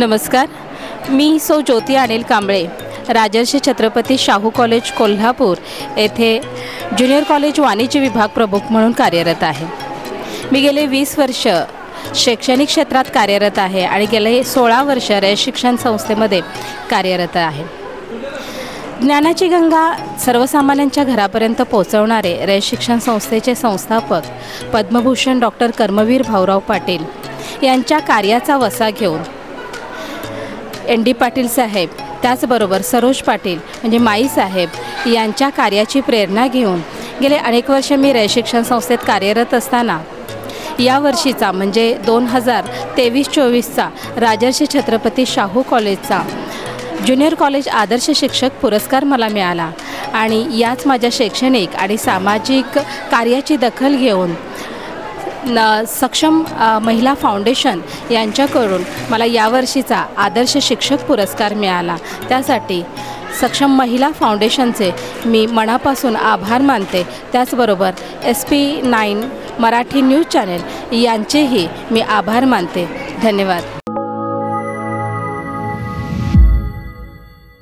नमस्कार, मी सौ ज्योती अनिल कांबळे, राजर्षी छत्रपती शाहू कॉलेज कोल्हापूर येथे ज्युनियर कॉलेज वाणिज्य विभाग प्रमुख म्हणून कार्यरत आहे। मी गेले 20 वर्ष शैक्षणिक क्षेत्रात कार्यरत आहे आणि गेले 16 वर्ष रयत शिक्षण संस्थेमध्ये कार्यरत आहे। ज्ञानाची गंगा सर्वसामान्यांच्या घरापर्यंत पोहोचवणारे रयत शिक्षण संस्थेचे संस्थापक पद्मभूषण डॉक्टर कर्मवीर भाऊराव पाटील यांच्या कार्याचा वसा घेऊन एन.डी. पाटील साहेब, त्याचबरोबर सरोज पाटील म्हणजे माई साहेब यांच्या कार्याची प्रेरणा घेऊन गेले अनेक वर्ष मी रयत शिक्षण संस्थेत कार्यरत असताना या वर्षीचा म्हणजे 2023-24चा राजर्षी छत्रपती शाहू कॉलेजचा ज्युनियर कॉलेज आदर्श शिक्षक पुरस्कार मला मिळाला आणि याच माझ्या शैक्षणिक आणि सामाजिक कार्याची दखल घेऊन सक्षम महिला फाउंडेशन यांच्याकडून मला यावर्षीचा आदर्श शिक्षक पुरस्कार मिळाला। त्यासाठी सक्षम महिला फाउंडेशनचे मी मनापासून आभार मानते। त्याचबरोबर SP9 मराठी न्यूज चॅनल यांचेही मी आभार मानते। धन्यवाद।